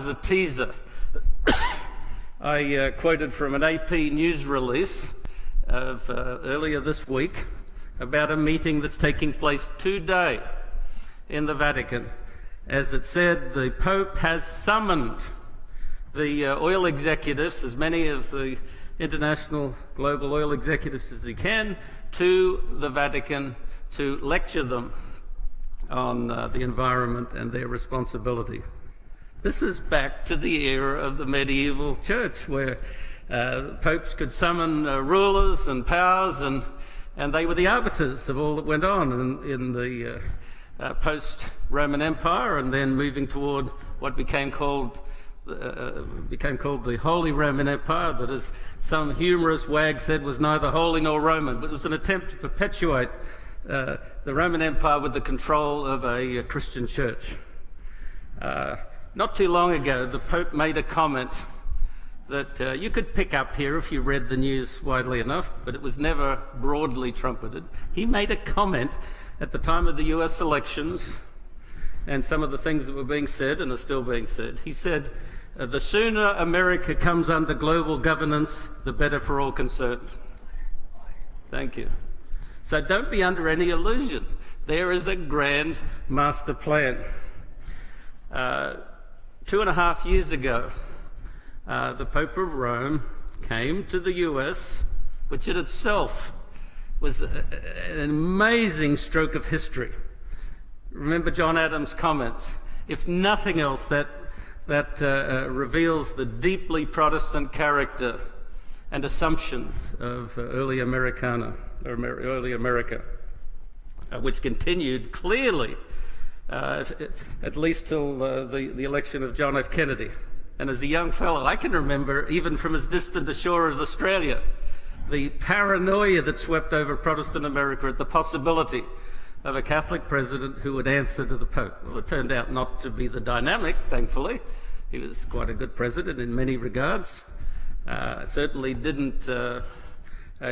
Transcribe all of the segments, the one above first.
as a teaser. I quoted from an AP news release of earlier this week about a meeting that's taking place today in the Vatican. As it said, the Pope has summoned the oil executives, as many of the international global oil executives as he can, to the Vatican to lecture them on the environment and their responsibility. This is back to the era of the medieval church, where popes could summon rulers and powers, and they were the arbiters of all that went on in the post-Roman Empire, and then moving toward what became called the Holy Roman Empire, that, as some humorous wag said, was neither holy nor Roman, but it was an attempt to perpetuate the Roman Empire with the control of a Christian church. Not too long ago, the Pope made a comment that you could pick up here if you read the news widely enough, but it was never broadly trumpeted. He made a comment at the time of the US elections and some of the things that were being said and are still being said. He said, the sooner America comes under global governance, the better for all concerned. Thank you. So don't be under any illusion. There is a grand master plan. 2.5 years ago, the Pope of Rome came to the US, which in itself was an amazing stroke of history. Remember John Adams' comments. If nothing else, that reveals the deeply Protestant character and assumptions of early America, which continued clearly at least till the election of John F. Kennedy. And as a young fellow, I can remember, even from as distant a shore as Australia, the paranoia that swept over Protestant America at the possibility of a Catholic president who would answer to the Pope. Well, it turned out not to be the dynamic, thankfully. He was quite a good president in many regards. Certainly didn't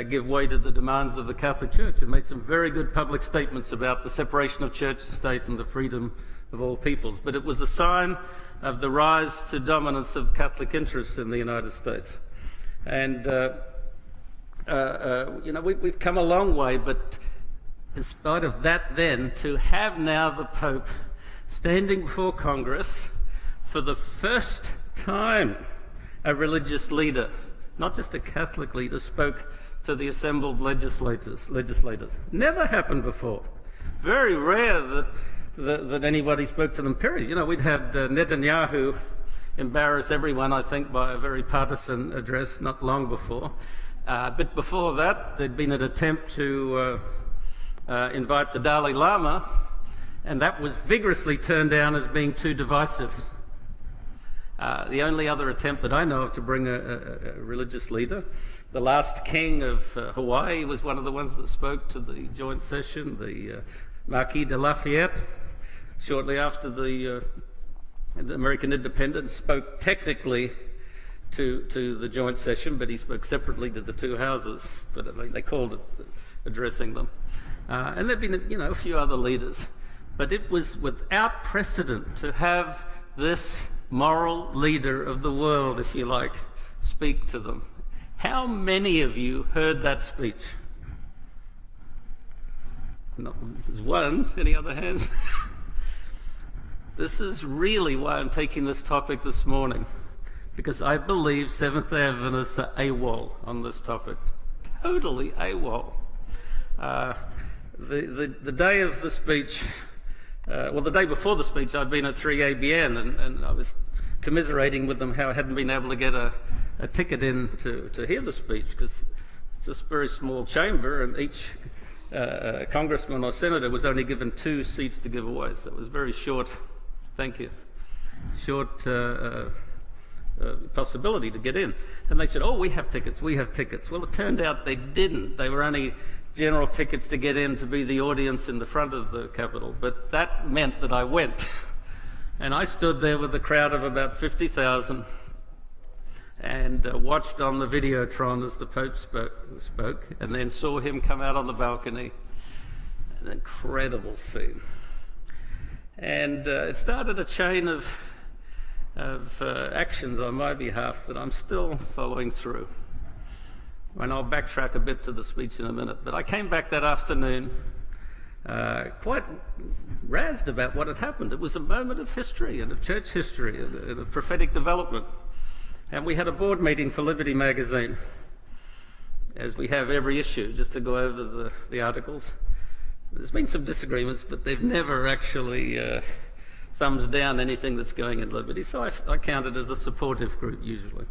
give way to the demands of the Catholic Church, and made some very good public statements about the separation of church and state and the freedom of all peoples. But it was a sign of the rise to dominance of Catholic interests in the United States. And you know, we've come a long way, but in spite of that, then, to have now the Pope standing before Congress, for the first time a religious leader, not just a Catholic leader, spoke to the assembled legislators. Never happened before. Very rare that anybody spoke to them, period. You know, we'd had Netanyahu embarrass everyone, I think, by a very partisan address not long before. But before that, there'd been an attempt to invite the Dalai Lama, and that was vigorously turned down as being too divisive. The only other attempt that I know of to bring a religious leader, the last king of Hawaii was one of the ones that spoke to the joint session, the Marquis de Lafayette, shortly after the American independence, spoke technically to the joint session, but he spoke separately to the two houses, but they called it addressing them. And there've been, you know, a few other leaders, but it was without precedent to have this moral leader of the world, if you like, speak to them. How many of you heard that speech? Not, there's one. Any other hands? This is really why I'm taking this topic this morning, because I believe Seventh-day Adventists are AWOL on this topic. Totally AWOL. The day of the speech, well, the day before the speech, I'd been at 3ABN, and I was commiserating with them how I hadn't been able to get a ticket in to hear the speech, because it's this very small chamber, and each congressman or senator was only given 2 seats to give away, so it was very short, thank you, short possibility to get in. And they said, oh, we have tickets. Well, it turned out they didn't. They were only general tickets to get in to be the audience in the front of the Capitol, but that meant that I went. And I stood there with a crowd of about 50,000 and watched on the Videotron as the Pope spoke, and then saw him come out on the balcony. An incredible scene. And it started a chain of of actions on my behalf that I'm still following through. And I'll backtrack a bit to the speech in a minute. But I came back that afternoon quite razzed about what had happened. It was a moment of history and of church history and of prophetic development. And we had a board meeting for Liberty magazine, as we have every issue, just to go over the articles. There's been some disagreements, but they've never actually thumbs down anything that's going in Liberty, so I count it as a supportive group usually.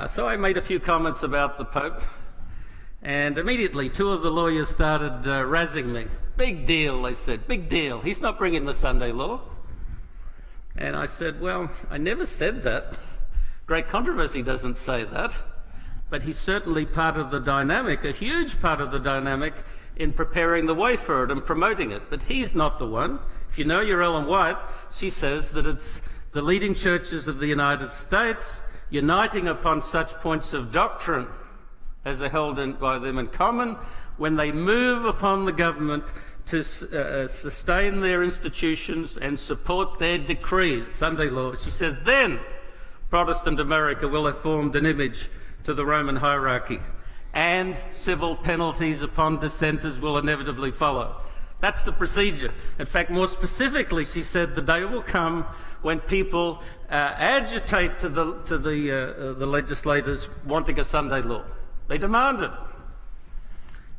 So I made a few comments about the Pope, and immediately two of the lawyers started razzing me. Big deal, they said, big deal. He's not bringing the Sunday law. And I said, well, I never said that. Great Controversy doesn't say that, but he's certainly part of the dynamic, a huge part of the dynamic in preparing the way for it and promoting it. But he's not the one. If you know your Ellen White, she says that it's the leading churches of the United States uniting upon such points of doctrine as are held by them in common when they move upon the government to sustain their institutions and support their decrees, Sunday law. She says, then Protestant America will have formed an image to the Roman hierarchy, and civil penalties upon dissenters will inevitably follow. That's the procedure. In fact, more specifically, she said the day will come when people agitate to the legislators wanting a Sunday law. They demand it.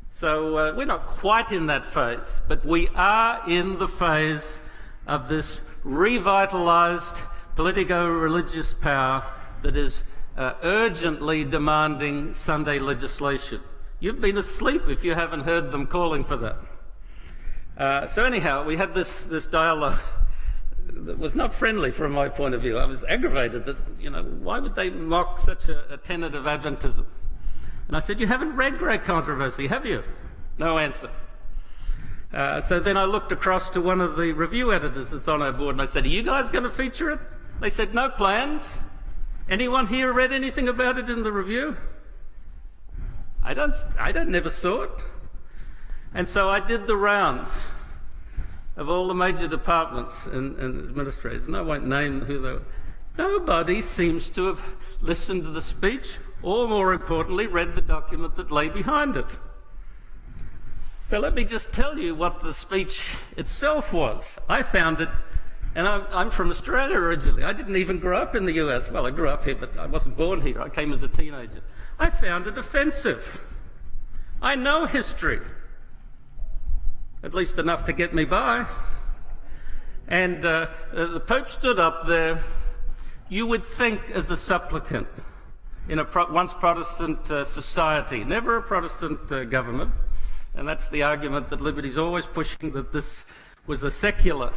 So we're not quite in that phase, but we are in the phase of this revitalised politico-religious power that is urgently demanding Sunday legislation. You've been asleep if you haven't heard them calling for that. So anyhow, we had this dialogue that was not friendly from my point of view. I was aggravated that, why would they mock such a tenet of Adventism? And I said, you haven't read Great Controversy, have you? No answer. So then I looked across to one of the review editors that's on our board and I said, are you guys going to feature it? They said, no plans. Anyone here read anything about it in the review? I never saw it. And so I did the rounds of all the major departments and administrators, and I won't name who they were. Nobody seems to have listened to the speech, or more importantly, read the document that lay behind it. So let me just tell you what the speech itself was. I found it, and I'm from Australia originally. I didn't even grow up in the US. Well, I grew up here, but I wasn't born here. I came as a teenager. I found it offensive. I know history, at least enough to get me by. And the Pope stood up there. You would think as a supplicant in a once Protestant society, never a Protestant government. And that's the argument that Liberty's always pushing, that this was a secular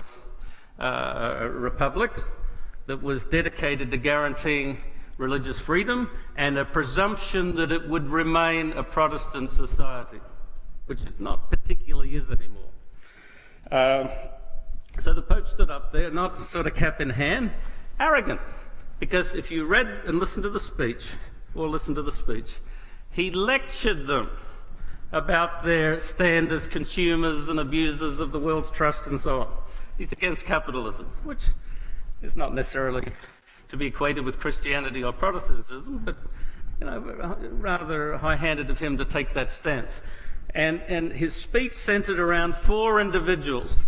republic that was dedicated to guaranteeing religious freedom and a presumption that it would remain a Protestant society, which it not particularly is anymore. So the Pope stood up there, not sort of cap in hand, arrogant, because if you read and listened to the speech, he lectured them about their stand as consumers and abusers of the world's trust and so on. He's against capitalism, which is not necessarily to be equated with Christianity or Protestantism, but rather high-handed of him to take that stance. And his speech centered around four individuals.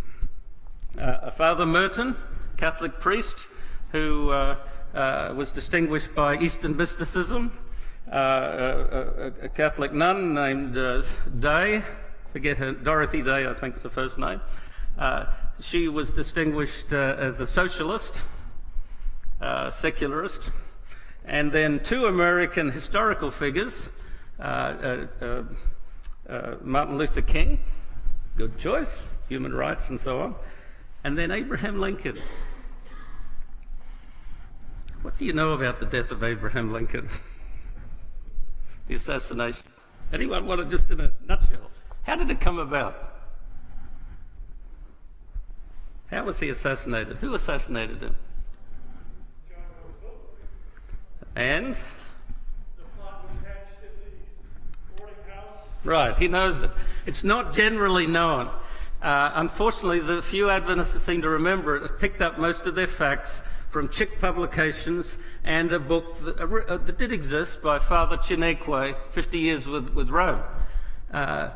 Father Merton, Catholic priest, who was distinguished by Eastern mysticism, a Catholic nun named Day, forget her, Dorothy Day, I think is the first name. She was distinguished as a socialist, secularist, and then two American historical figures, Martin Luther King, good choice, human rights and so on, and then Abraham Lincoln. What do you know about the death of Abraham Lincoln? The assassination. Anyone want to, just in a nutshell, how did it come about? How was he assassinated? Who assassinated him? And? The plot was hatched at the boarding house. Right, he knows it. It's not generally known. Unfortunately, the few Adventists that seem to remember it have picked up most of their facts from Chick Publications and a book that did exist by Father Chinekwe, 50 Years with Rome. I'm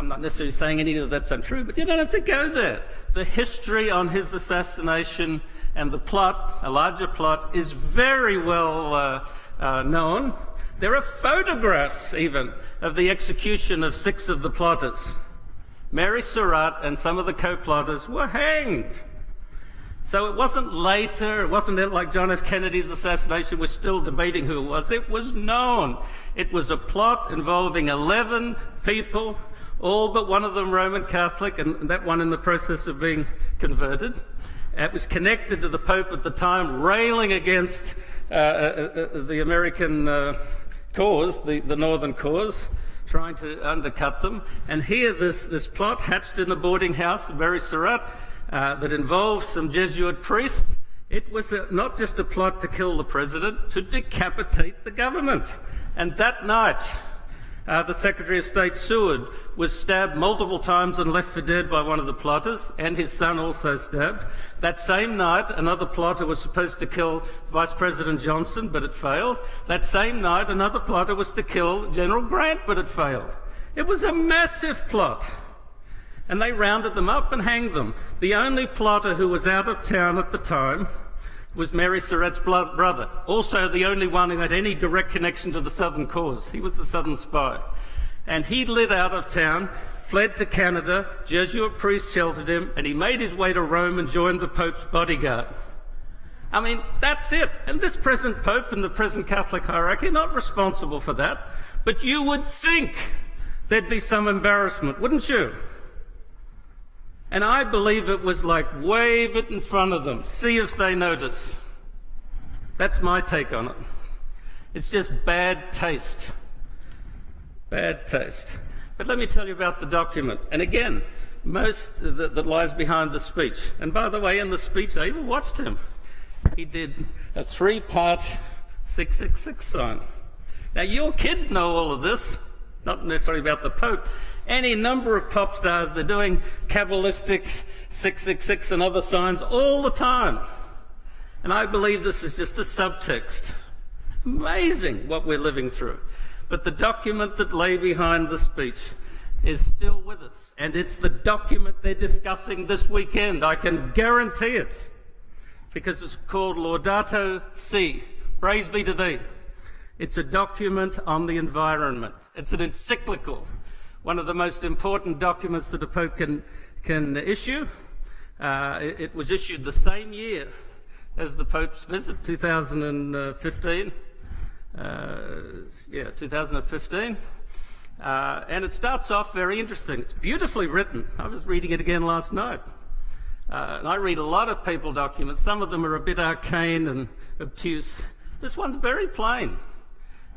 not necessarily saying any of that's untrue, but you don't have to go there. The history on his assassination and the plot, a larger plot, is very well known. There are photographs, even, of the execution of 6 of the plotters. Mary Surratt and some of the co-plotters were hanged. So it wasn't later, it wasn't like John F. Kennedy's assassination, we're still debating who it was. It was known. It was a plot involving 11 people, all but one of them Roman Catholic, and that one in the process of being converted. It was connected to the Pope at the time, railing against the American cause, the Northern cause, trying to undercut them. And here this plot hatched in a boarding house of Mary Surratt, that involved some Jesuit priests. It was not just a plot to kill the president, to decapitate the government. And that night, the Secretary of State, Seward, was stabbed multiple times and left for dead by one of the plotters, and his son also stabbed. That same night, another plotter was supposed to kill Vice President Johnson, but it failed. That same night, another plotter was to kill General Grant, but it failed. It was a massive plot. And they rounded them up and hanged them. The only plotter who was out of town at the time was Mary Surratt's brother, also the only one who had any direct connection to the Southern cause. He was the Southern spy. And he lit out of town, fled to Canada, Jesuit priests sheltered him, and he made his way to Rome and joined the Pope's bodyguard. I mean, that's it. And this present Pope and the present Catholic hierarchy are not responsible for that. But you would think there'd be some embarrassment, wouldn't you? And I believe it was like, wave it in front of them, see if they notice. That's my take on it. It's just bad taste. Bad taste. But let me tell you about the document. And again, most that lies behind the speech. And by the way, in the speech, I even watched him. He did a 3-part 666 sign. Now, your kids know all of this, not necessarily about the Pope. Any number of pop stars, they're doing Kabbalistic 666 and other signs all the time. And I believe this is just a subtext. Amazing what we're living through. But the document that lay behind the speech is still with us. And it's the document they're discussing this weekend. I can guarantee it. Because it's called Laudato Si, praise be to thee. It's a document on the environment. It's an encyclical. One of the most important documents that a Pope can issue. It was issued the same year as the Pope's visit, 2015. 2015. And it starts off very interesting. It's beautifully written. I was reading it again last night. And I read a lot of papal documents. Some of them are a bit arcane and obtuse. This one's very plain,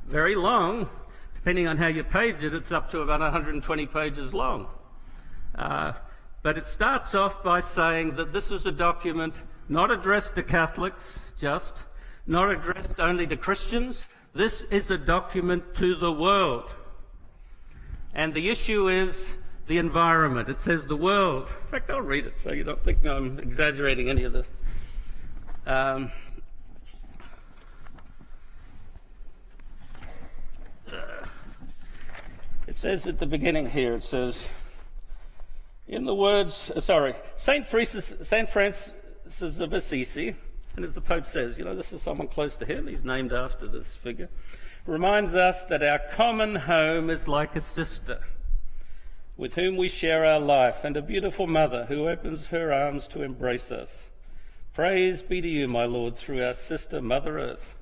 very long. Depending on how you page it, it's up to about 120 pages long. But it starts off by saying that this is a document not addressed to Catholics, just, not addressed only to Christians. This is a document to the world. And the issue is the environment. It says the world. In fact, I'll read it so you don't think I'm exaggerating any of this. It says at the beginning here, it says, in the words, St. Francis of Assisi, and as the Pope says, this is someone close to him, he's named after this figure, reminds us that our common home is like a sister with whom we share our life, and a beautiful mother who opens her arms to embrace us. Praise be to you, my Lord, through our sister, Mother Earth.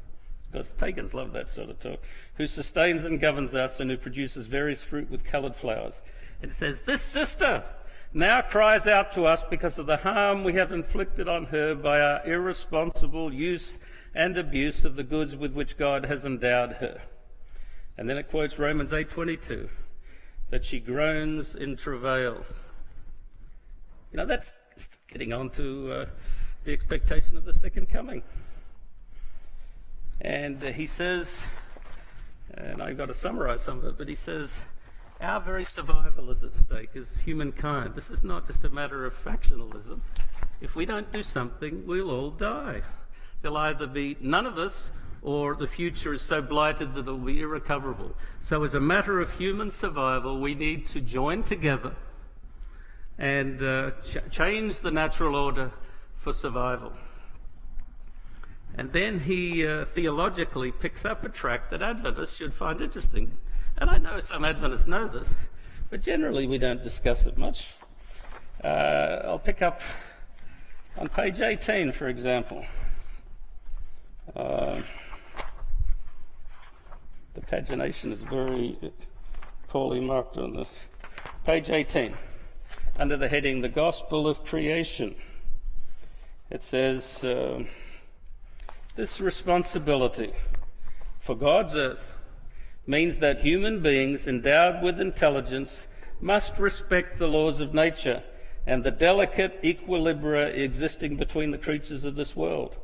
Because pagans love that sort of talk, who sustains and governs us and who produces various fruit with coloured flowers. It says, this sister now cries out to us because of the harm we have inflicted on her by our irresponsible use and abuse of the goods with which God has endowed her. And then it quotes Romans 8:22, that she groans in travail. That's getting on to the expectation of the second coming. And he says, and I've got to summarize some of it, but he says, our very survival is at stake as humankind. This is not just a matter of factionalism. if we don't do something, we'll all die. There'll either be none of us, or the future is so blighted that it will be irrecoverable. So as a matter of human survival, we need to join together and change the natural order for survival. And then he theologically picks up a track that Adventists should find interesting. And I know some Adventists know this, but generally we don't discuss it much. I'll pick up on page 18, for example. The pagination is very poorly marked on this. Page 18, under the heading, The Gospel of Creation. It says, this responsibility for God's earth means that human beings endowed with intelligence must respect the laws of nature and the delicate equilibria existing between the creatures of this world.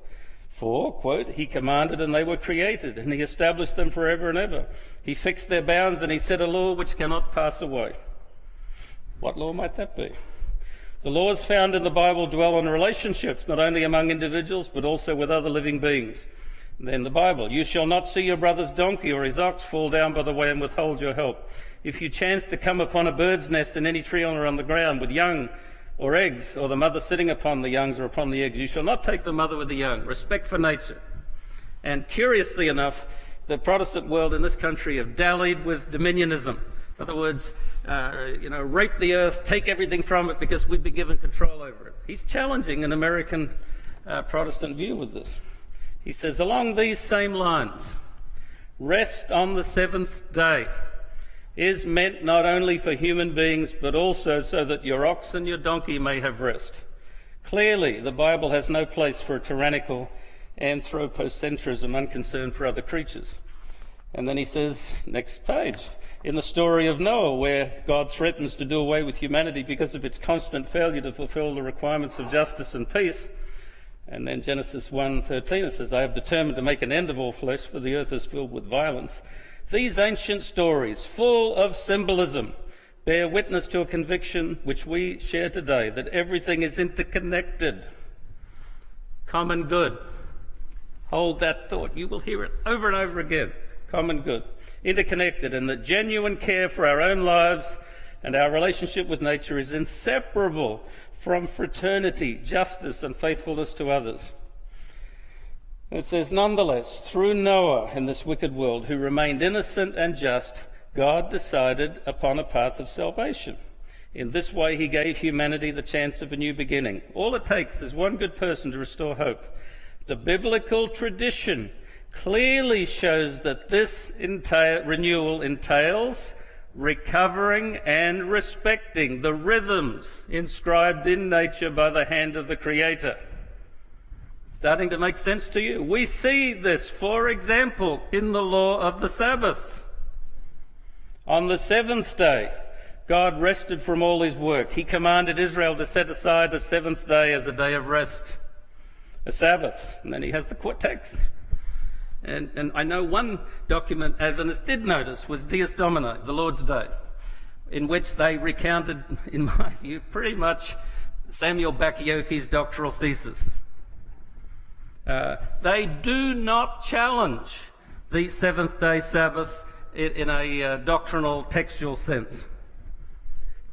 For, quote, he commanded and they were created, and he established them forever and ever. He fixed their bounds and he set a law which cannot pass away. What law might that be? The laws found in the Bible dwell on relationships, not only among individuals, but also with other living beings. And then the Bible, you shall not see your brother's donkey or his ox fall down by the way and withhold your help. If you chance to come upon a bird's nest in any tree on the ground with young or eggs, or the mother sitting upon the youngs or upon the eggs, you shall not take the mother with the young. Respect for nature. And curiously enough, the Protestant world in this country have dallied with dominionism. In other words, rape the earth, take everything from it because we've been given control over it. He's challenging an American Protestant view with this. He says, along these same lines, rest on the seventh day is meant not only for human beings, but also so that your ox and your donkey may have rest. Clearly, the Bible has no place for a tyrannical anthropocentrism unconcerned for other creatures. And then he says, next page, in the story of Noah, where God threatens to do away with humanity because of its constant failure to fulfill the requirements of justice and peace. And then Genesis 1:13, it says, I have determined to make an end of all flesh, for the earth is filled with violence. These ancient stories, full of symbolism, bear witness to a conviction which we share today, that everything is interconnected. Common good. Hold that thought. You will hear it over and over again. Common good. Interconnected, and that genuine care for our own lives and our relationship with nature is inseparable from fraternity, justice, and faithfulness to others. It says, nonetheless, through Noah in this wicked world, who remained innocent and just, God decided upon a path of salvation. In this way, he gave humanity the chance of a new beginning. All it takes is one good person to restore hope. The biblical tradition clearly shows that this renewal entails recovering and respecting the rhythms inscribed in nature by the hand of the Creator. Starting to make sense to you? We see this, for example, in the law of the Sabbath. On the seventh day, God rested from all his work. He commanded Israel to set aside the seventh day as a day of rest, a Sabbath. And then he has the text. And I know one document Adventists did notice was Dies Domini, the Lord's Day, in which they recounted, in my view, pretty much Samuel Bakioki's doctoral thesis. They do not challenge the seventh-day Sabbath in a doctrinal, textual sense.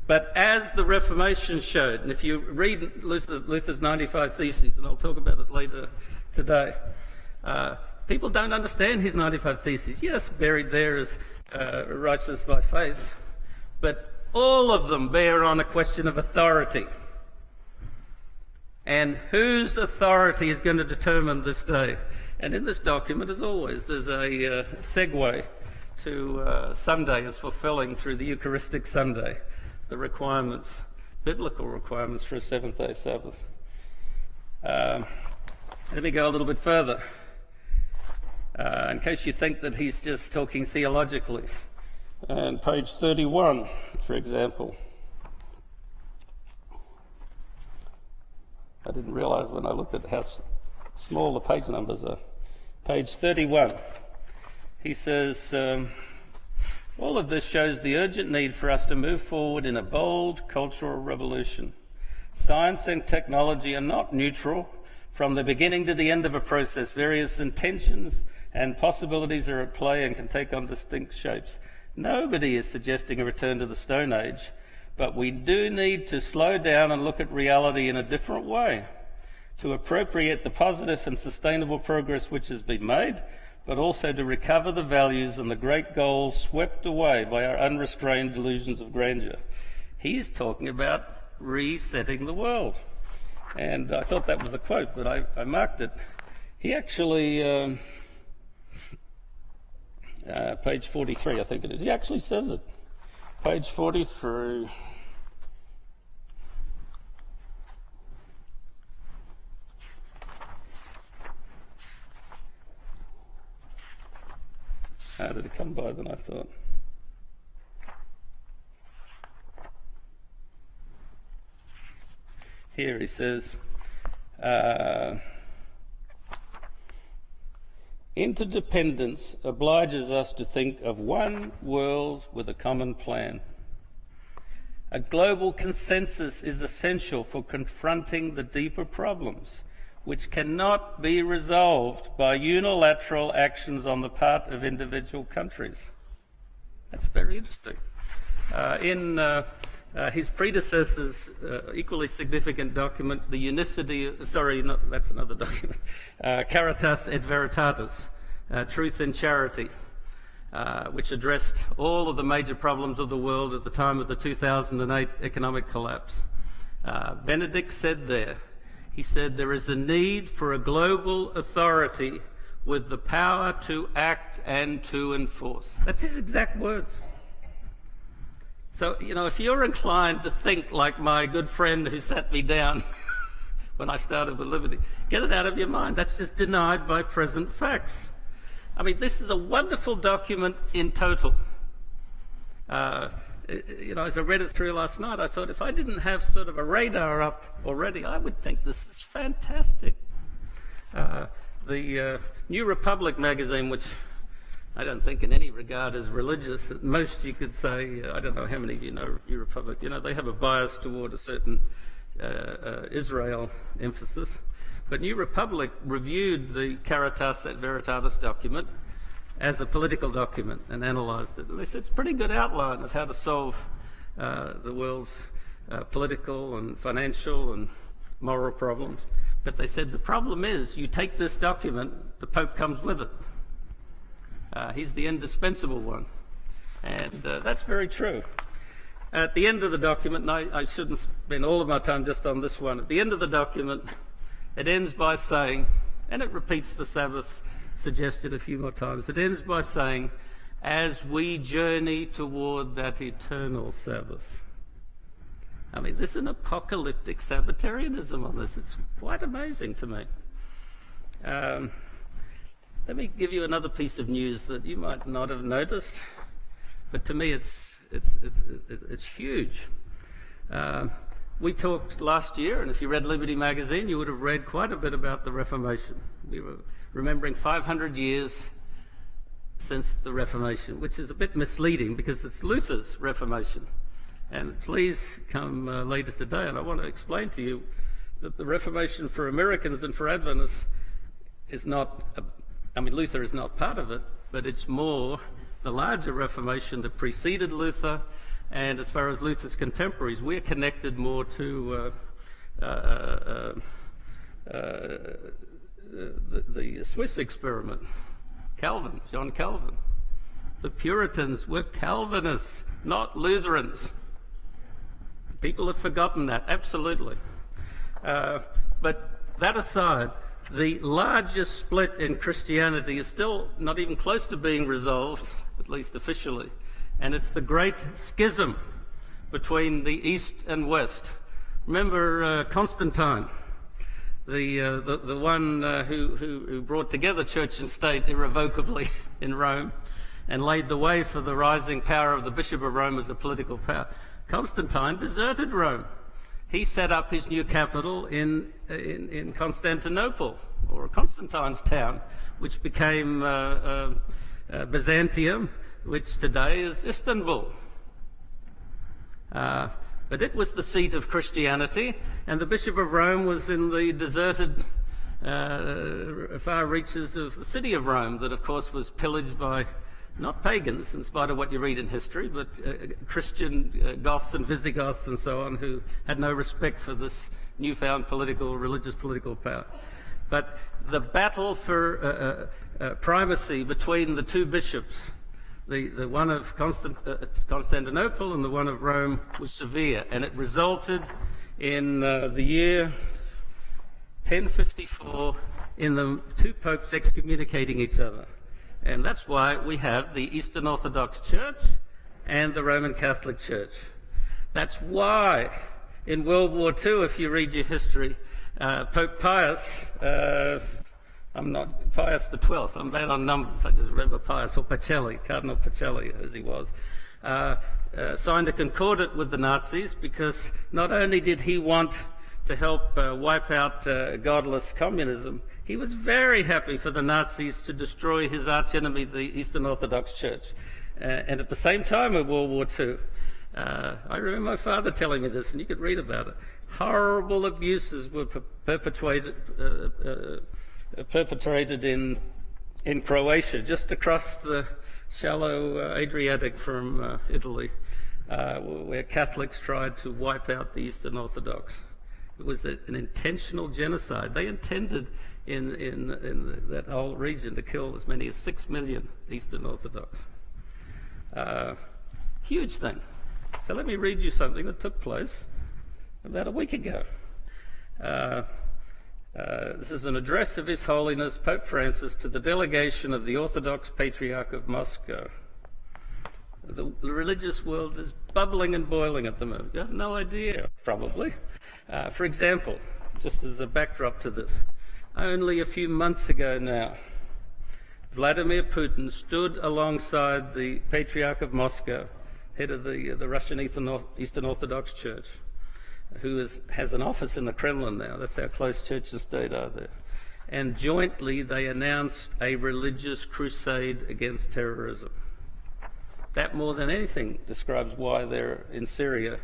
But as the Reformation showed, and if you read Luther's 95 Theses, and I'll talk about it later today, people don't understand his 95 Theses. Yes, buried there is righteousness by faith, but all of them bear on a question of authority. And whose authority is going to determine this day? And in this document, as always, there's a segue to Sunday as fulfilling through the Eucharistic Sunday the requirements, biblical requirements for a seventh-day Sabbath. Let me go a little bit further. In case you think that he's just talking theologically. And page 31, for example. I didn't realize when I looked at how small the page numbers are. Page 31. He says, all of this shows the urgent need for us to move forward in a bold cultural revolution. Science and technology are not neutral. From the beginning to the end of a process, various intentions and possibilities are at play and can take on distinct shapes. Nobody is suggesting a return to the Stone Age, but we do need to slow down and look at reality in a different way, to appropriate the positive and sustainable progress which has been made, but also to recover the values and the great goals swept away by our unrestrained delusions of grandeur. He's talking about resetting the world. And I thought that was the quote, but I marked it. He actually, page 43, I think it is, he actually says it. Page 43. Harder to come by than I thought. Here he says, interdependence obliges us to think of one world with a common plan. A global consensus is essential for confronting the deeper problems, which cannot be resolved by unilateral actions on the part of individual countries. That's very interesting. In his predecessor's equally significant document, the Unicity, sorry, that's another document, Caritas et Veritatis, Truth and Charity, which addressed all of the major problems of the world at the time of the 2008 economic collapse. Benedict said there, he said, there is a need for a global authority with the power to act and to enforce. That's his exact words. So, you know, if you're inclined to think like my good friend who sat me down when I started with Liberty, get it out of your mind. That's just denied by present facts. I mean, this is a wonderful document in total. You know, as I read it through last night, I thought if I didn't have sort of a radar up already, I would think this is fantastic. The New Republic magazine, which I don't think in any regard is religious, at most you could say, I don't know how many of you know New Republic, you know, they have a bias toward a certain Israel emphasis. But New Republic reviewed the Caritas et Veritatis document as a political document and analysed it. And they said it's a pretty good outline of how to solve the world's political and financial and moral problems. But they said the problem is you take this document, the Pope comes with it. He's the indispensable one. And that's very true. At the end of the document, and I shouldn't spend all of my time just on this one, at the end of the document, it ends by saying, and it repeats the Sabbath suggested a few more times, it ends by saying, as we journey toward that eternal Sabbath. I mean, there's an apocalyptic Sabbatarianism on this. It's quite amazing to me. Let me give you another piece of news that you might not have noticed, but to me it's huge. We talked last year, and if you read Liberty magazine, you would have read quite a bit about the Reformation. We were remembering 500 years since the Reformation, which is a bit misleading because it's Luther's Reformation. And please come later today, and I want to explain to you that the Reformation for Americans and for Adventists is not, Luther is not part of it, but it's more the larger Reformation that preceded Luther. And as far as Luther's contemporaries, we're connected more to the Swiss experiment, Calvin, John Calvin. The Puritans were Calvinists, not Lutherans. People have forgotten that, absolutely. But that aside, the largest split in Christianity is still not even close to being resolved, at least officially. And it's the great schism between the East and West. Remember Constantine, the one who brought together church and state irrevocably in Rome and laid the way for the rising power of the Bishop of Rome as a political power. Constantine deserted Rome. He set up his new capital in Constantinople, or Constantine's town, which became Byzantium, which today is Istanbul. but it was the seat of Christianity, and the Bishop of Rome was in the deserted far reaches of the city of Rome that, of course, was pillaged by not pagans, in spite of what you read in history, but Christian Goths and Visigoths and so on, who had no respect for this newfound religious political power. But the battle for primacy between the two bishops, the one of Constantinople and the one of Rome, was severe, and it resulted in the year 1054 in the two popes excommunicating each other. And that's why we have the Eastern Orthodox Church and the Roman Catholic Church. That's why in World War II, if you read your history, Pope Pius, I'm not Pius the 12th, I'm bad on numbers, I just remember Pius, or Pacelli, Cardinal Pacelli as he was, signed a concordat with the Nazis because not only did he want to help wipe out godless communism, he was very happy for the Nazis to destroy his archenemy, the Eastern Orthodox Church. And at the same time of World War II, I remember my father telling me this, and you could read about it. Horrible abuses were perpetrated in Croatia, just across the shallow Adriatic from Italy, where Catholics tried to wipe out the Eastern Orthodox. It was an intentional genocide. They intended in that whole region to kill as many as 6 million Eastern Orthodox. Huge thing. So let me read you something that took place about a week ago. This is an address of His Holiness Pope Francis to the delegation of the Orthodox Patriarch of Moscow. The religious world is bubbling and boiling at the moment. You have no idea, probably. For example, just as a backdrop to this, only a few months ago now, Vladimir Putin stood alongside the Patriarch of Moscow, head of the Russian Eastern Orthodox Church, who has an office in the Kremlin now. That's how close church and state are there. And jointly they announced a religious crusade against terrorism. That, more than anything, describes why they're in Syria,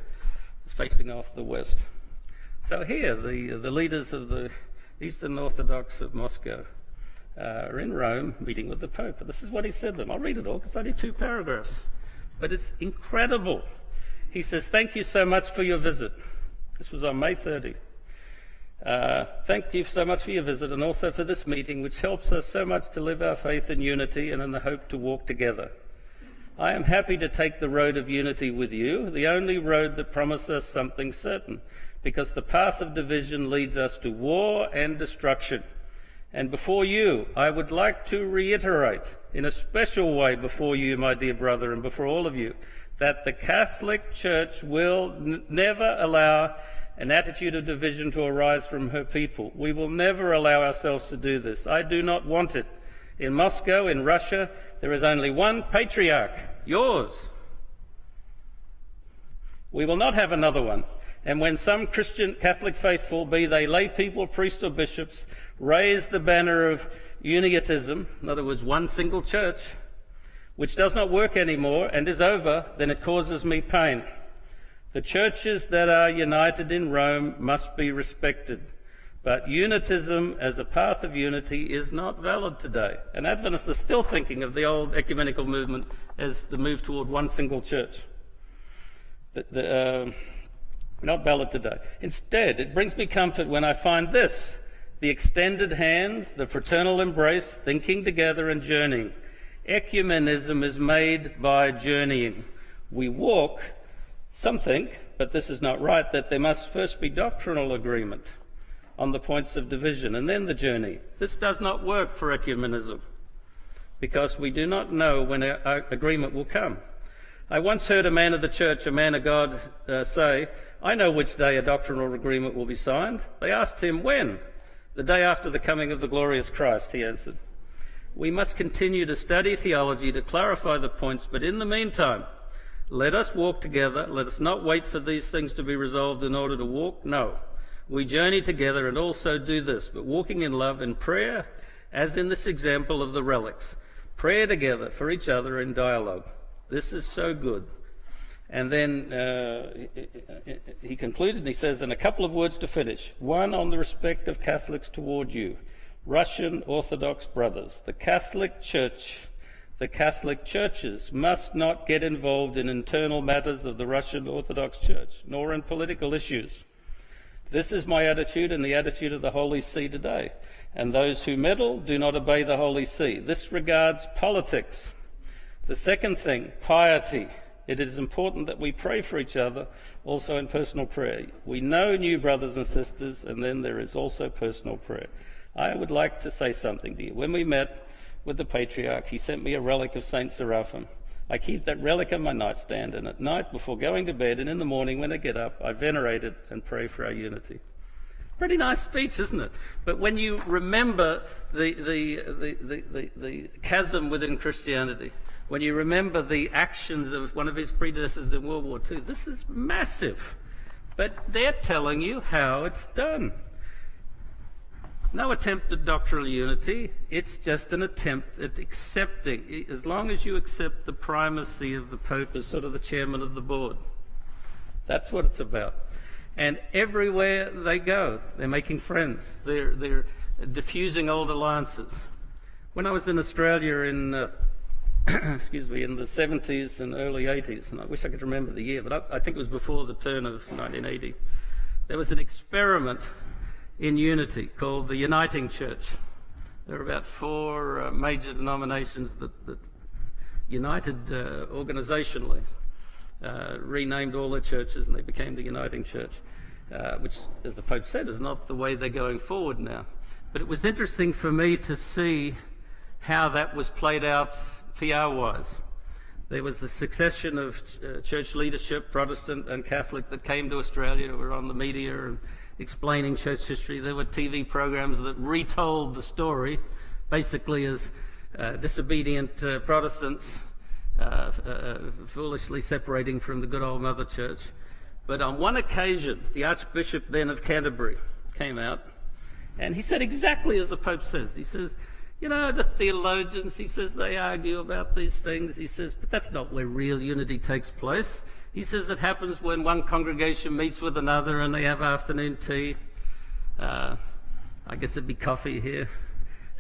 facing off the West. So here, the leaders of the Eastern Orthodox of Moscow are in Rome meeting with the Pope. And this is what he said to them. I'll read it all, because it's only 2 paragraphs. But it's incredible. He says, "Thank you so much for your visit." This was on May 30. "Thank you so much for your visit, and also for this meeting, which helps us so much to live our faith in unity and in the hope to walk together. I am happy to take the road of unity with you, the only road that promises us something certain, because the path of division leads us to war and destruction. And before you, I would like to reiterate, in a special way before you, my dear brother, and before all of you, that the Catholic Church will never allow an attitude of division to arise from her people. We will never allow ourselves to do this. I do not want it. In Moscow, in Russia, there is only one patriarch, yours. We will not have another one. And when some Christian Catholic faithful, be they lay people, priests or bishops, raise the banner of uniatism, in other words, one single church, which does not work anymore and is over, then it causes me pain. The churches that are united in Rome must be respected. But unitism as a path of unity is not valid today. And Adventists are still thinking of the old ecumenical movement as the move toward one single church. Not valid today. Instead, it brings me comfort when I find this: the extended hand, the fraternal embrace, thinking together and journeying. Ecumenism is made by journeying. We walk, some think, but this is not right, that there must first be doctrinal agreement on the points of division, and then the journey. This does not work for ecumenism, because we do not know when our agreement will come. I once heard a man of the church, a man of God, say, "I know which day a doctrinal agreement will be signed." They asked him, "When?" "The day after the coming of the glorious Christ," he answered. We must continue to study theology to clarify the points, but in the meantime, let us walk together. Let us not wait for these things to be resolved in order to walk. No. We journey together and also do this, but walking in love and prayer, as in this example of the relics. Prayer together for each other in dialogue. This is so good. And then he concluded and he says, in a couple of words to finish, one on the respect of Catholics toward you, Russian Orthodox brothers. The Catholic Church, the Catholic churches must not get involved in internal matters of the Russian Orthodox Church, nor in political issues. This is my attitude and the attitude of the Holy See today. And those who meddle do not obey the Holy See. This regards politics. The second thing, piety. It is important that we pray for each other, also in personal prayer. We know new brothers and sisters, and then there is also personal prayer. I would like to say something to you. When we met with the Patriarch, he sent me a relic of Saint Seraphim. I keep that relic on my nightstand, and at night before going to bed and in the morning when I get up, I venerate it and pray for our unity. Pretty nice speech, isn't it? But when you remember the chasm within Christianity, when you remember the actions of one of his predecessors in World War II, this is massive. But they're telling you how it's done. No attempt at doctrinal unity, it's just an attempt at accepting, as long as you accept the primacy of the Pope as sort of the chairman of the board. That's what it's about. And everywhere they go, they're making friends. They're diffusing old alliances. When I was in Australia in excuse me, in the 70s and early 80s, and I wish I could remember the year, but I think it was before the turn of 1980, there was an experiment in unity called the Uniting Church. There were about 4 major denominations that united organisationally, renamed all their churches, and they became the Uniting Church, which, as the Pope said, is not the way they're going forward now. But it was interesting for me to see how that was played out PR-wise. There was a succession of church leadership, Protestant and Catholic, that came to Australia, were on the media and explaining church history. There were TV programs that retold the story, basically as disobedient Protestants foolishly separating from the good old Mother Church. But on one occasion, the Archbishop then of Canterbury came out, and he said exactly as the Pope says. He says, you know, the theologians, he says, they argue about these things. He says, but that's not where real unity takes place. He says it happens when one congregation meets with another and they have afternoon tea. I guess it'd be coffee here.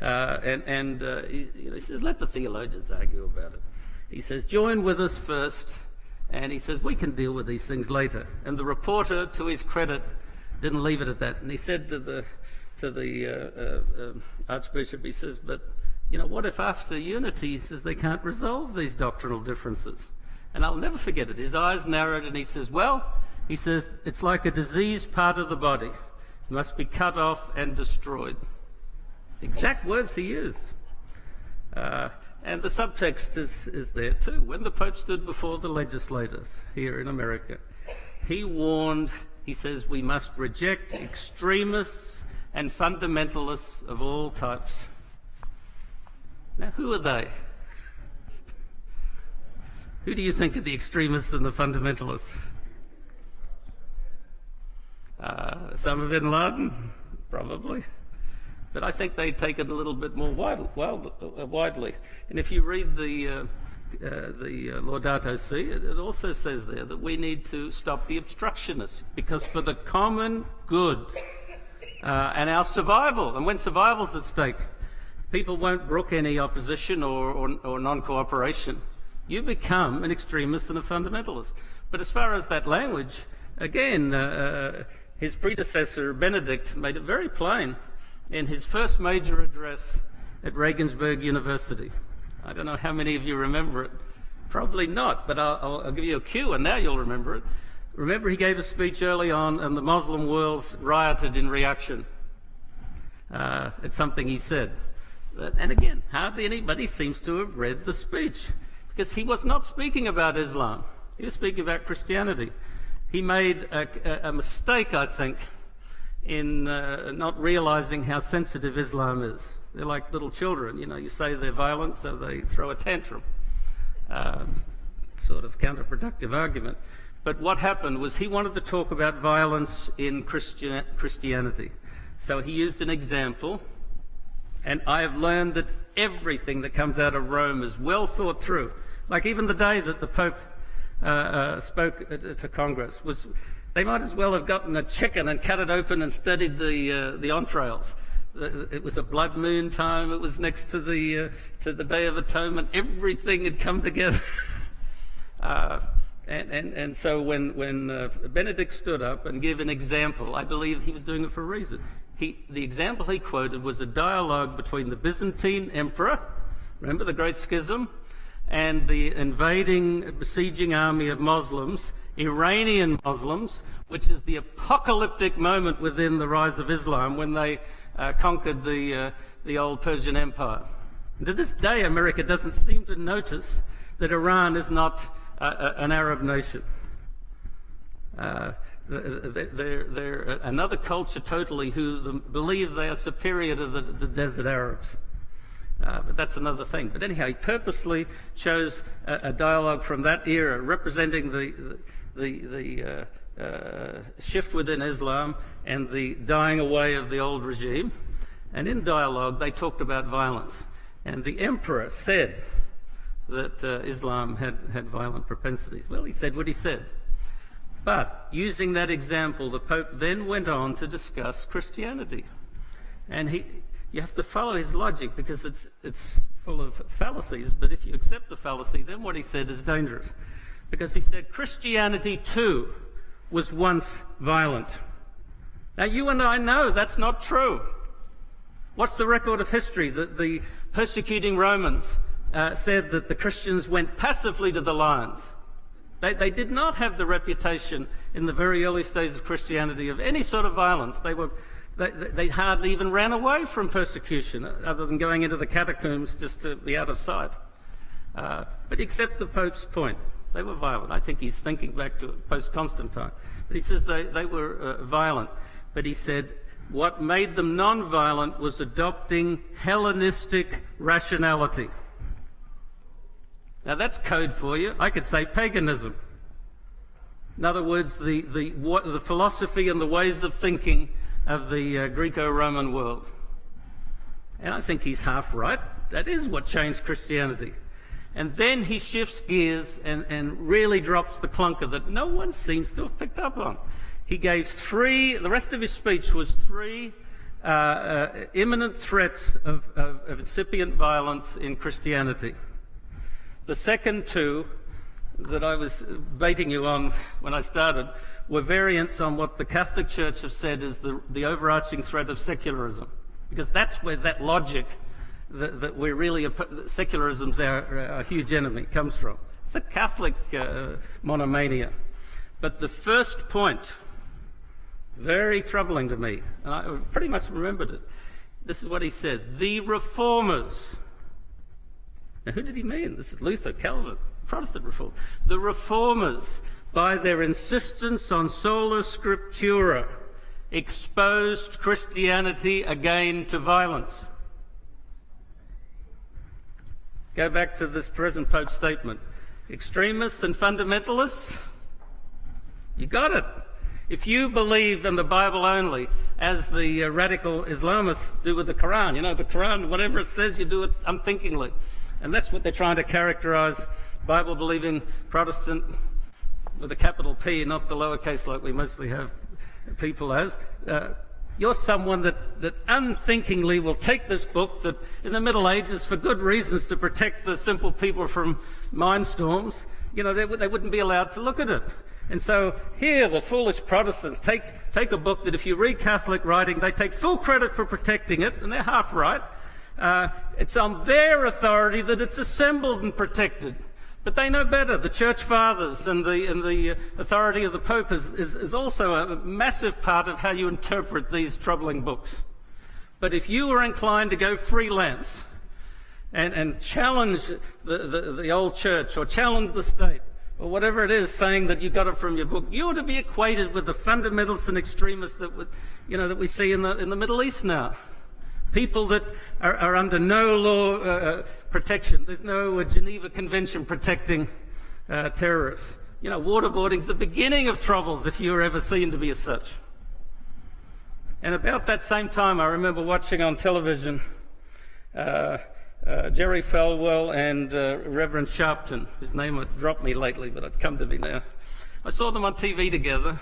He says, let the theologians argue about it. He says, join with us first. And he says, we can deal with these things later. And the reporter, to his credit, didn't leave it at that. And he said to the Archbishop, he says, but, you know, what if after unity, he says, they can't resolve these doctrinal differences? And I'll never forget it. His eyes narrowed and he says, well, he says, it's like a diseased part of the body. It must be cut off and destroyed. Exact words he used. And the subtext is there too. When the Pope stood before the legislators here in America, he warned, he says, we must reject extremists and fundamentalists of all types. Now, who are they? Who do you think are the extremists and the fundamentalists? Osama bin Laden? Probably. But I think they take it a little bit more widely. And if you read the Laudato Si, it also says there that we need to stop the obstructionists, because for the common good and our survival, and when survival's at stake, people won't brook any opposition or non-cooperation. You become an extremist and a fundamentalist. But as far as that language, again, his predecessor, Benedict, made it very plain in his first major address at Regensburg University. I don't know how many of you remember it. Probably not, but I'll give you a cue, and now you'll remember it. Remember, he gave a speech early on, and the Muslim world rioted in reaction at something he said. And again, hardly anybody seems to have read the speech, because he was not speaking about Islam. He was speaking about Christianity. He made a mistake, I think, in not realizing how sensitive Islam is. They're like little children, you know, you say they're violent, so they throw a tantrum. Sort of counterproductive argument. But what happened was he wanted to talk about violence in Christianity. So he used an example, and I have learned that everything that comes out of Rome is well thought through. Like even the day that the Pope spoke to Congress was they might as well have gotten a chicken and cut it open and studied the entrails. It was a blood moon time. It was next to the Day of Atonement. Everything had come together. And so when Benedict stood up and gave an example, I believe he was doing it for a reason. The example he quoted was a dialogue between the Byzantine emperor, remember the Great Schism, and the invading, besieging army of Muslims, Iranian Muslims, which is the apocalyptic moment within the rise of Islam when they conquered the old Persian Empire. And to this day, America doesn't seem to notice that Iran is not an Arab nation. They're another culture totally who believe they are superior to the desert Arabs. But that's another thing. But anyhow, he purposely chose a dialogue from that era representing the shift within Islam and the dying away of the old regime. And in dialogue, they talked about violence. And the emperor said that Islam had violent propensities. Well, he said what he said. But using that example, the Pope then went on to discuss Christianity. And you have to follow his logic because it's full of fallacies. But if you accept the fallacy, then what he said is dangerous. Because he said Christianity too was once violent. Now you and I know that's not true. What's the record of history? That the persecuting Romans said that the Christians went passively to the lions. They did not have the reputation in the very early stages of Christianity of any sort of violence. They hardly even ran away from persecution, other than going into the catacombs just to be out of sight. But accept the Pope's point. They were violent. I think he's thinking back to post-Constantine. But he says they were violent. But he said what made them non-violent was adopting Hellenistic rationality. Now that's code for you. I could say paganism. In other words, the philosophy and the ways of thinking of the Greco-Roman world. And I think he's half right. That is what changed Christianity. And then he shifts gears and really drops the clunker that no one seems to have picked up on. He gave the rest of his speech was three imminent threats of incipient violence in Christianity. The second two that I was baiting you on when I started were variants on what the Catholic Church have said is the overarching threat of secularism, because that's where that logic that we're really secularism's our huge enemy comes from. It's a Catholic monomania. But the first point, very troubling to me, and I pretty much remembered it. This is what he said: the reformers. Now, who did he mean? This is Luther, Calvin, Protestant reform. The reformers, by their insistence on sola scriptura, exposed Christianity again to violence. Go back to this present Pope's statement. Extremists and fundamentalists, you got it. If you believe in the Bible only, as the radical Islamists do with the Quran, you know, the Quran, whatever it says, you do it unthinkingly. And that's what they're trying to characterize Bible-believing Protestant with a capital P, not the lowercase like we mostly have people as. You're someone that unthinkingly will take this book that in the Middle Ages, for good reasons, to protect the simple people from mindstorms, you know, they wouldn't be allowed to look at it. And so here the foolish Protestants take a book that if you read Catholic writing, they take full credit for protecting it, and they're half right. It's on their authority that it's assembled and protected. But they know better. The Church Fathers and the authority of the Pope is also a massive part of how you interpret these troubling books. But if you are inclined to go freelance and challenge the old church or challenge the state or whatever it is, saying that you got it from your book, you ought to be acquainted with the fundamentalists and extremists that we see in the Middle East now. People that are under no law protection. There's no Geneva Convention protecting terrorists. You know, waterboarding's the beginning of troubles if you're ever seen to be as such. And about that same time, I remember watching on television Jerry Falwell and Reverend Sharpton, whose name had dropped me lately, but it'd come to me now. I saw them on TV together,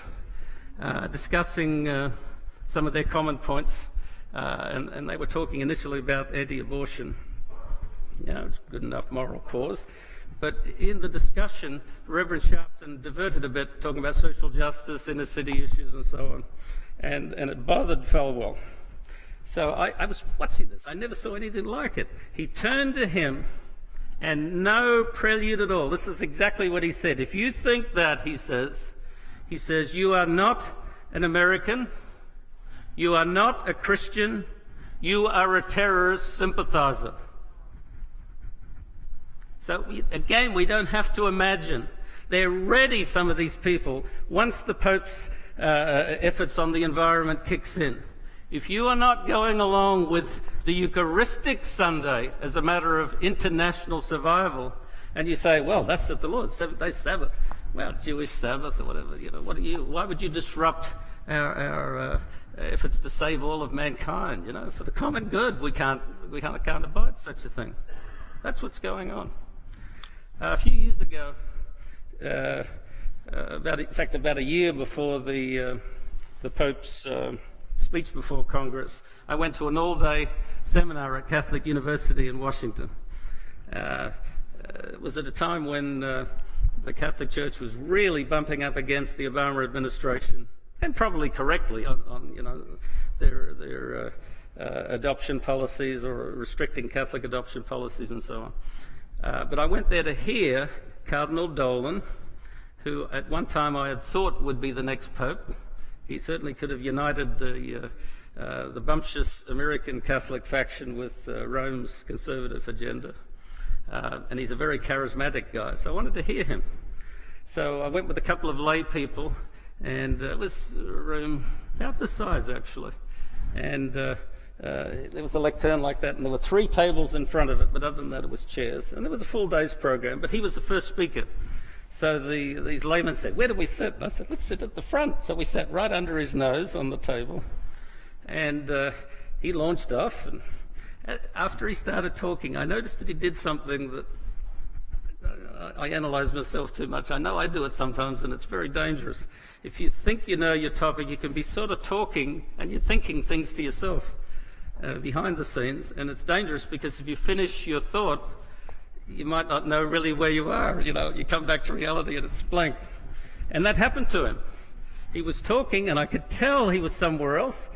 discussing some of their common points, and they were talking initially about anti-abortion. You know, it's a good enough moral cause. But in the discussion, Reverend Sharpton diverted a bit, talking about social justice, inner city issues, and so on. And it bothered Falwell. So I was watching this. I never saw anything like it. He turned to him, and no prelude at all. This is exactly what he said. If you think that, he says, you are not an American, you are not a Christian, you are a terrorist sympathizer. So again, we don't have to imagine. They're ready, some of these people, once the Pope's efforts on the environment kicks in. If you are not going along with the Eucharistic Sunday as a matter of international survival, and you say, well, that's the Lord's seventh-day Sabbath, well, Jewish Sabbath or whatever, you know, why would you disrupt our efforts to save all of mankind? You know, for the common good, we can't abide such a thing. That's what's going on. A few years ago, about a year before the Pope's speech before Congress, I went to an all-day seminar at Catholic University in Washington. It was at a time when the Catholic Church was really bumping up against the Obama administration, and probably correctly, on you know, their adoption policies or restricting Catholic adoption policies and so on. But I went there to hear Cardinal Dolan, who at one time I had thought would be the next Pope. He certainly could have united the bumptious American Catholic faction with Rome's conservative agenda. And he's a very charismatic guy, so I wanted to hear him. So I went with a couple of lay people, and it was a room about this size, actually. And there was a lectern like that, and there were 3 tables in front of it, but other than that, it was chairs. And there was a full day's program, but he was the first speaker. So these laymen said, where do we sit? And I said, let's sit at the front. So we sat right under his nose on the table. And he launched off. And after he started talking, I noticed that he did something that I analyze myself too much. I know I do it sometimes, and it's very dangerous. If you think you know your topic, you can be sort of talking, and you're thinking things to yourself behind the scenes. And it's dangerous because if you finish your thought, you might not know really where you are. You know, you come back to reality and it's blank. And that happened to him. He was talking, and I could tell he was somewhere else.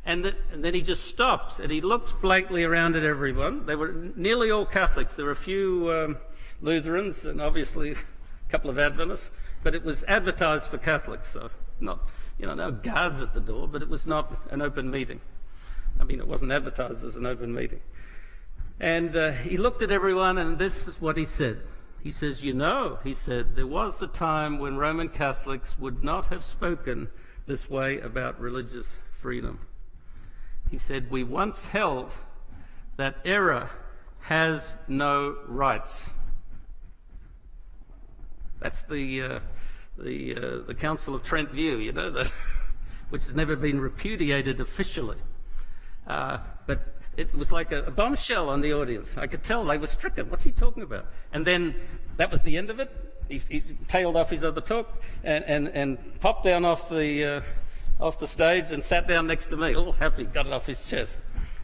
And then he just stopped, and he looked blankly around at everyone. They were nearly all Catholics. There were a few Lutherans and obviously a couple of Adventists, but it was advertised for Catholics, so not, you know, no guards at the door, but it was not an open meeting. I mean, it wasn't advertised as an open meeting. And he looked at everyone, and this is what he said. He says, you know, he said, there was a time when Roman Catholics would not have spoken this way about religious freedom. He said, we once held that error has no rights. That's the Council of Trent view, you know, that, which has never been repudiated officially. But it was like a bombshell on the audience. I could tell they were stricken. What's he talking about? And then that was the end of it. He tailed off his other talk and popped down off the stage and sat down next to me, all happy, got it off his chest.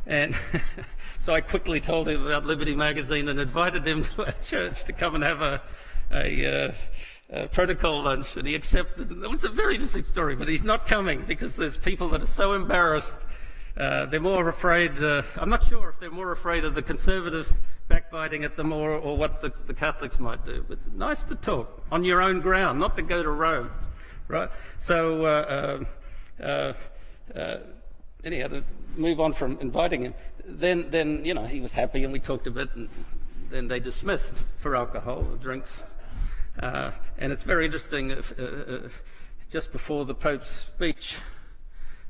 And so I quickly told him about Liberty Magazine and invited him to our church to come and have a protocol lunch, and he accepted. It was a very interesting story, but he's not coming because there's people that are so embarrassed. They're more afraid, I'm not sure if they're more afraid of the conservatives backbiting at them or what the Catholics might do. But nice to talk on your own ground, not to go to Rome, right? So anyhow, to move on from inviting him, then you know, he was happy and we talked a bit, and then they dismissed for alcohol, drinks. And it's very interesting, just before the Pope's speech,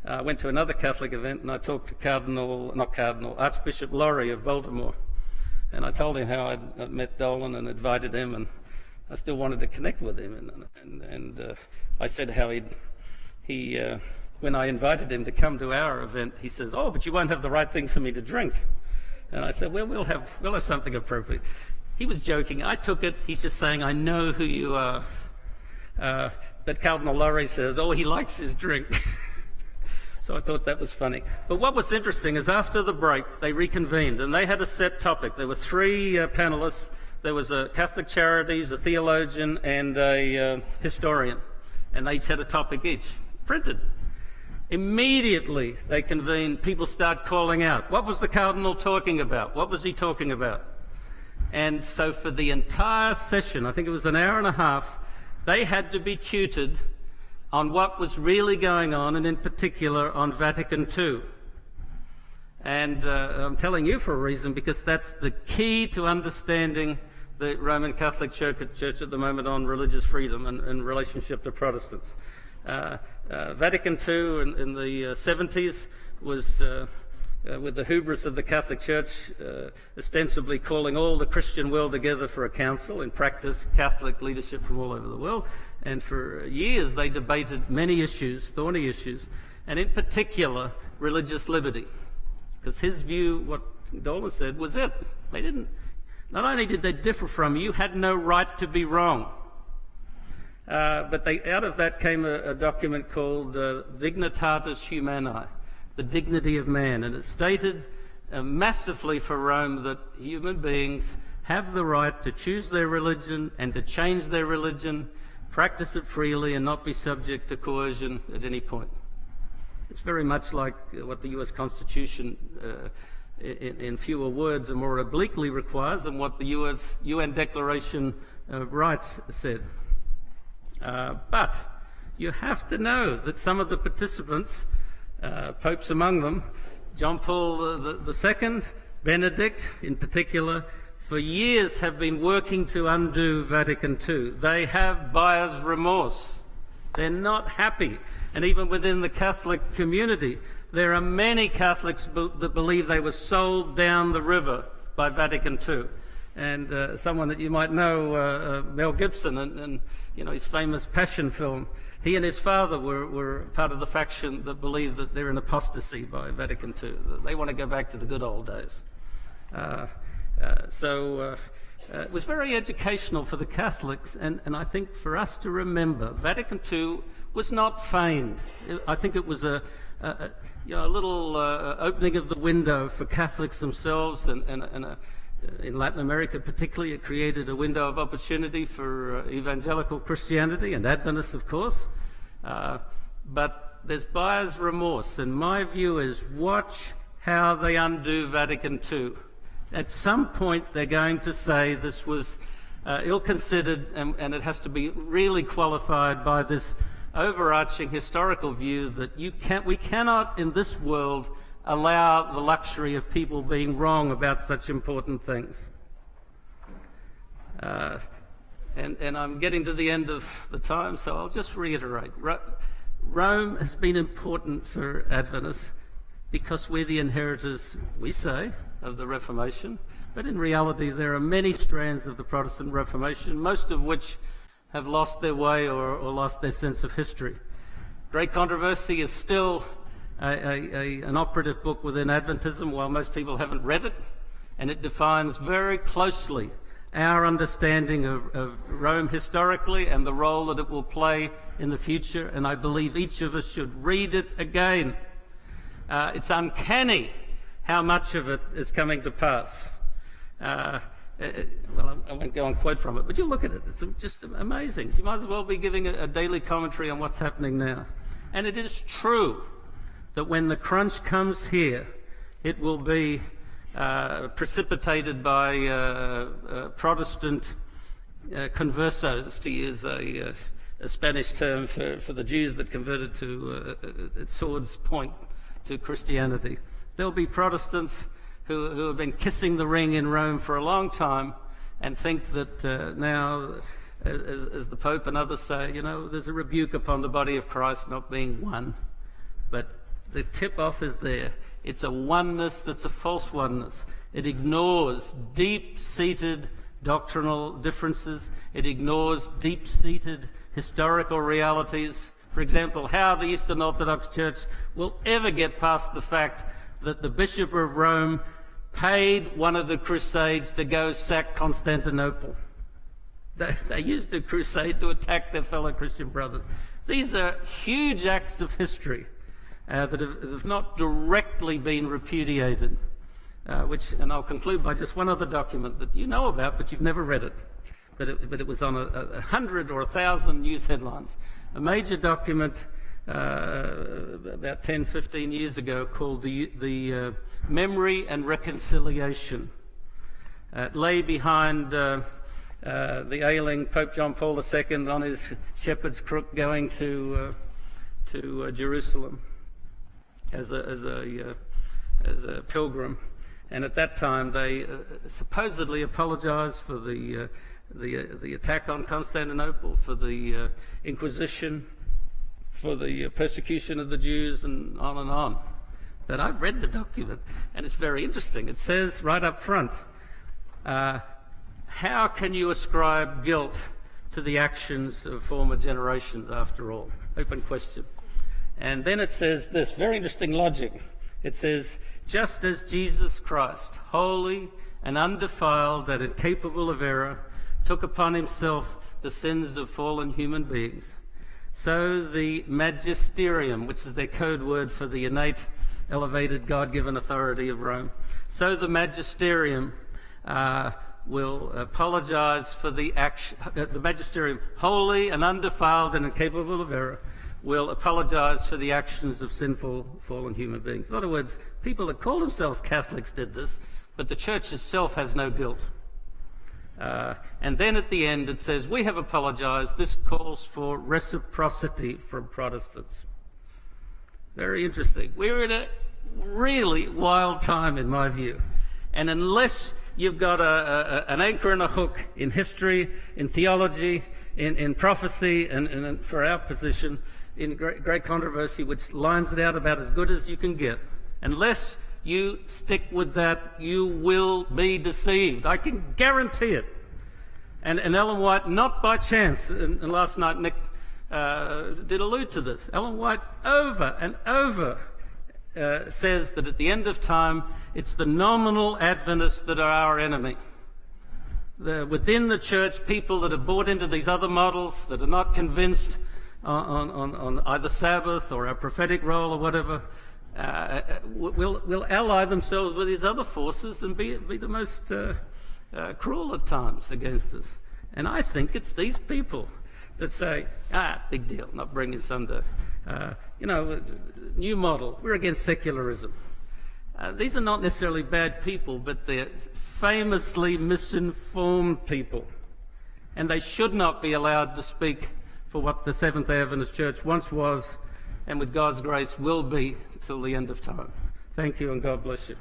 I went to another Catholic event and I talked to Archbishop Laurie of Baltimore. And I told him how I'd met Dolan and invited him, and I still wanted to connect with him. And I said how when I invited him to come to our event, he says, oh, but you won't have the right thing for me to drink. And I said, well, we'll have something appropriate. He was joking. I took it. He's just saying, I know who you are. But Cardinal Laurie says, oh, he likes his drink. So I thought that was funny. But what was interesting is after the break, they reconvened, and they had a set topic. There were three panelists. There was a Catholic Charities, a theologian, and a historian. And they each had a topic each, printed. Immediately they convened, people start calling out. What was the Cardinal talking about? What was he talking about? And so for the entire session, I think it was an hour and a half, they had to be tutored on what was really going on, and in particular on Vatican II. And I'm telling you for a reason, because that's the key to understanding the Roman Catholic Church at the moment on religious freedom and relationship to Protestants. Vatican II in the 70s was, with the hubris of the Catholic Church, ostensibly calling all the Christian world together for a council. In practice, Catholic leadership from all over the world. And for years they debated many issues, thorny issues, and in particular religious liberty. Because his view, what Dolan said, was it. They didn't, not only did they differ from you, had no right to be wrong. But out of that came a document called Dignitatis Humanae, the dignity of man, and it stated massively for Rome that human beings have the right to choose their religion and to change their religion, practice it freely, and not be subject to coercion at any point. It's very much like what the US Constitution, in fewer words and more obliquely, requires, and what the UN Declaration of Rights said. But you have to know that some of the participants, popes among them, John Paul II, Benedict in particular, for years have been working to undo Vatican II. They have buyer's remorse. They're not happy. And even within the Catholic community, there are many Catholics that believe they were sold down the river by Vatican II. And someone that you might know, Mel Gibson, and you know his famous Passion film, he and his father were part of the faction that believed that they're in apostasy by Vatican II. They want to go back to the good old days. So it was very educational for the Catholics, and I think for us to remember, Vatican II was not feigned. I think it was a little opening of the window for Catholics themselves, and in Latin America particularly, it created a window of opportunity for evangelical Christianity and Adventists, of course. But there's buyer's remorse, and my view is watch how they undo Vatican II. At some point they're going to say this was ill-considered, and it has to be really qualified by this overarching historical view that we cannot in this world allow the luxury of people being wrong about such important things. And I'm getting to the end of the time, so I'll just reiterate. Rome has been important for Adventists because we're the inheritors, we say, of the Reformation, but in reality there are many strands of the Protestant Reformation, most of which have lost their way or lost their sense of history. Great Controversy is still an operative book within Adventism, while most people haven't read it, and it defines very closely our understanding of Rome historically and the role that it will play in the future, and I believe each of us should read it again. It's uncanny how much of it is coming to pass. Well, I won't go and quote from it, but you look at it, it's just amazing. So you might as well be giving a daily commentary on what's happening now. And it is true that when the crunch comes here, it will be precipitated by Protestant conversos, to use a Spanish term for the Jews that converted to at sword's point to Christianity. There'll be Protestants who have been kissing the ring in Rome for a long time and think that now, as the Pope and others say, you know, there's a rebuke upon the body of Christ not being one. But the tip-off is there. It's a oneness that's a false oneness. It ignores deep-seated doctrinal differences. It ignores deep-seated historical realities. For example, how the Eastern Orthodox Church will ever get past the fact that the Bishop of Rome paid one of the Crusades to go sack Constantinople. They used a crusade to attack their fellow Christian brothers. These are huge acts of history that have not directly been repudiated. And I'll conclude by just one other document that you know about, but you've never read it. But it was on 100 or 1,000 news headlines. A major document about 10, 15 years ago called the Memory and Reconciliation. It lay behind the ailing Pope John Paul II on his shepherd's crook going to Jerusalem as a pilgrim. And at that time, they supposedly apologized for the attack on Constantinople, for the Inquisition, for the persecution of the Jews, and on and on. But I've read the document, and it's very interesting. It says right up front, how can you ascribe guilt to the actions of former generations, after all? Open question. And then it says this, very interesting logic. It says, just as Jesus Christ, holy and undefiled and incapable of error, took upon himself the sins of fallen human beings, so the magisterium, which is their code word for the innate, elevated, God-given authority of Rome, so the magisterium will apologize for the action. The magisterium, holy and undefiled and incapable of error, will apologize for the actions of sinful, fallen human beings. In other words, people that call themselves Catholics did this, but the church itself has no guilt. And then at the end it says, we have apologized. This calls for reciprocity from Protestants. Very interesting. We're in a really wild time, in my view. And unless you've got an anchor and a hook in history, in theology, in prophecy, and for our position, in great controversy, which lines it out about as good as you can get, unless you stick with that, you will be deceived. I can guarantee it. And Ellen White, not by chance, and last night Nick did allude to this, Ellen White over and over says that at the end of time, it's the nominal Adventists that are our enemy. Within the church, people that have bought into these other models, that are not convinced on either Sabbath or our prophetic role or whatever, will ally themselves with these other forces and be the most cruel at times against us. And I think it's these people that say, big deal, not bringing us under, new model, we're against secularism. These are not necessarily bad people, but they're famously misinformed people. And they should not be allowed to speak for what the Seventh-day Adventist Church once was, and with God's grace will be till the end of time. Thank you, and God bless you.